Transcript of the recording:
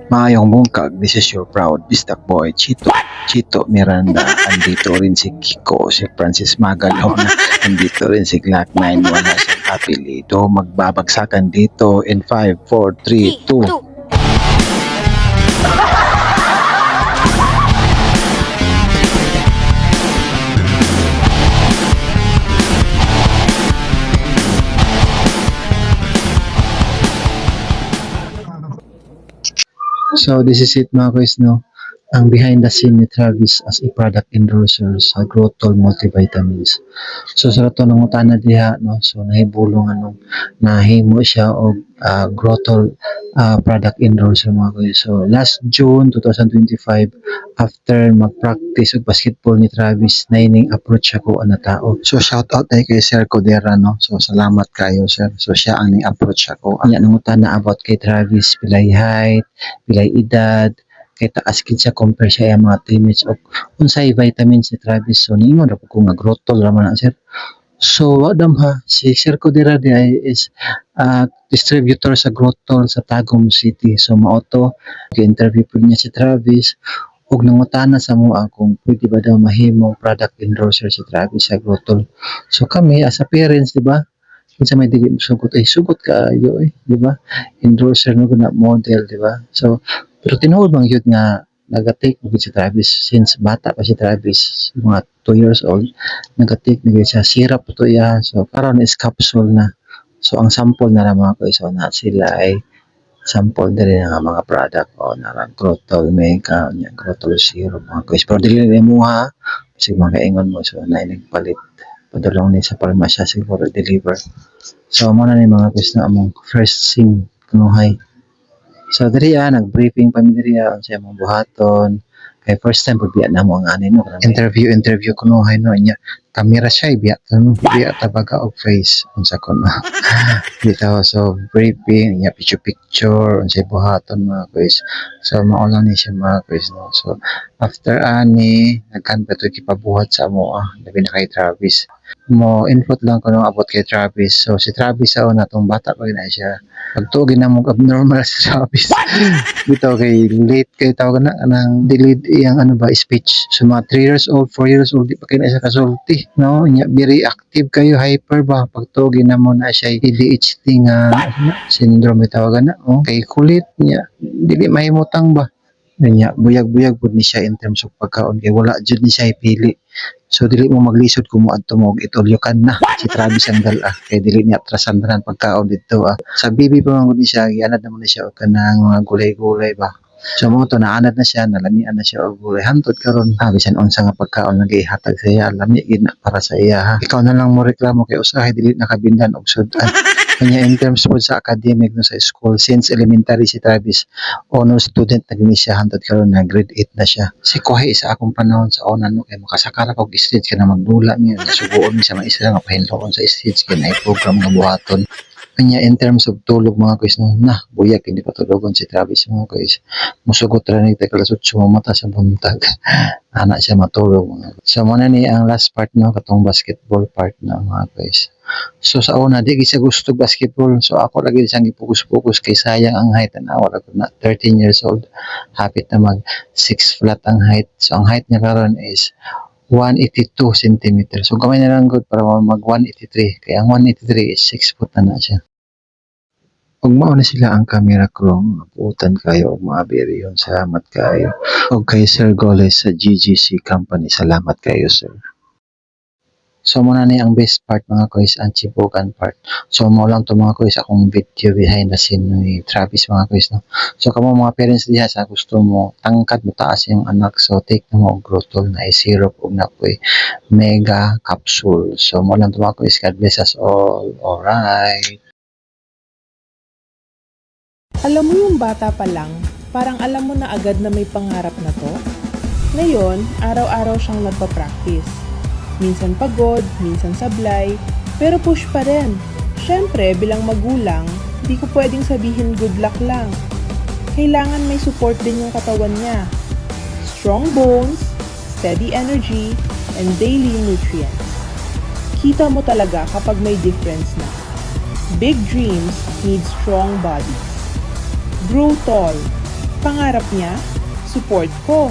Maayong bungkag, this is your proud Bistak boy, Chito. Chito Miranda, andito rin si Kiko, si Francis Magalona, andito rin si Glock 9, wala siyang apelido. Magbabagsakan dito in 5, 4, 3, 2. So this is it mga guys, no? Ang behind the scene ni Travis as a product endorser sa Growthol Multivitamins. So sa rato ng utana diha, no? So nahibulong anong nahimo siya og Growthol product endorser mga guys. So last June 2025, after mag-practice og basketball ni Travis, naining approach ako ana tao. So shout out kay Sir Codera, no? So salamat kayo sir. So siya ang ni-approach ako. Anya nang utana about kay Travis, pilay height, pilay edad, kay taas gid siya compare siya ang mga teammates og unsay vitamins ni Travis. So niingon ra ko nga Growthol ra man na sir. So wadam ha, si Sir Codera di ay is distributor sa Growthol sa Tagum City. So mao to, gi-interview po niya si Travis ug nangutana sa mua kung pwede ba daw mahimong product endorser si Travis sa Growthol. So kami as a parents, di ba? Kinsa may dili sugot ay sugot kaayo di ba? Endorser no na model, di ba? So pero tinuod bang yun nga nag-take mo si Travis since bata pa si Travis, mga 2 years old, nag-take na siya syrup to iya. So karon is capsule na. So ang sample na lang mga so na sila ay sample diri nga mga product o na Growthol Mega, nya Growthol Syrup mga guys. Pero dili na mo ha, kasi mga ingon mo so na nagpalit padulong ni sa parmasya siguro deliver. So mo na ni mga guys na among first scene kunuhay. So diri nag-briefing pa mi diri unsay among buhaton. Kay first time pud biya namo ang ani no. Interview kunuhay no nya. Kamera siya biya tan biya tabaga og face unsa kon no. Bitaw so briefing nya picture unsay buhaton mga guys. So mao lang ni siya mga guys no. So after ani nagkan pa to kipabuhat sa amo labi na kay Travis. Mo input lang ko no about kay Travis. So si Travis na tong bata pa na siya. Pagtugi na mo abnormal si Travis. Bitaw kay late kay tawag na nang delete iyang ano ba speech. So mga 3 years old, 4 years old di pa kay na siya kasulti, no? Nya very active kayo, hyper ba pagtugi na mo na siya ADHD nga syndrome tawagan na. Oh, kay kulit niya dili mahimutang ba. Nya buyag-buyag pud ni siya in terms of pagkaon kay wala jud ni siya ipili. So dili mo maglisod kung mo adto mo itulyokan na si Travis ang dala kay dili niya atrasan tanan pagkaon dito Sa bibi pa man gud ni siya gianad na mo ni siya og kanang mga gulay-gulay ba. So mo to naanad na siya, nalamian na siya og gulay hantod karon bisan unsa nga pagkaon nagihatag sa iya lami gid na para sa iya ha. Ikaw na lang mo reklamo kay usahay dili nakabindan og sudan. Kanya in terms po sa academic no sa school, since elementary si Travis, honor student na gini siya hantod karon na grade 8 na siya. Si Kuhay sa akong panahon sa una no kay makasakara kog stage ka na magdula mi nasugoon mi sa mga isla nga pahinloon sa stage kay na program nga buhaton. Kanya in terms of tulog mga guys no, na buyag hindi pa tulogon si Travis mga guys. Musugot ra ni kalasot sa mata sa buntag. Ana siya matulog mga guys. So muna ni ang last part no katong basketball part na mga guys. So sa una di siya gusto basketball. So ako lagi siyang gipokus-pokus kay sayang ang height na wala ko na 13 years old. Hapit na mag 6 flat ang height. So ang height niya karon is 182 cm. So gamay na lang good para mag 183. Kaya ang 183 is 6 foot na siya. Ug mao na sila ang camera crew, aputan kayo og mga biriyon. Salamat kayo. Og kay Sir Goles sa GGC Company, salamat kayo sir. So muna ni ang best part mga guys, ang chibugan part. So mo lang to mga guys akong video behind the scene ni Travis mga guys no. So kamo mga parents diha sa gusto mo tangkad mo taas yung anak, so take na mo og Growthol na syrup ug na mega capsule. So mo lang to mga guys, God bless us all. Alright. Alam mo yung bata pa lang, parang alam mo na agad na may pangarap na to? Ngayon, araw-araw siyang nagpa-practice. Minsan pagod, minsan sablay, pero push pa rin. Siyempre, bilang magulang, di ko pwedeng sabihin good luck lang. Kailangan may support din yung katawan niya. Strong bones, steady energy, and daily nutrients. Kita mo talaga kapag may difference na. Big dreams need strong bodies. Grow tall. Pangarap niya, support ko.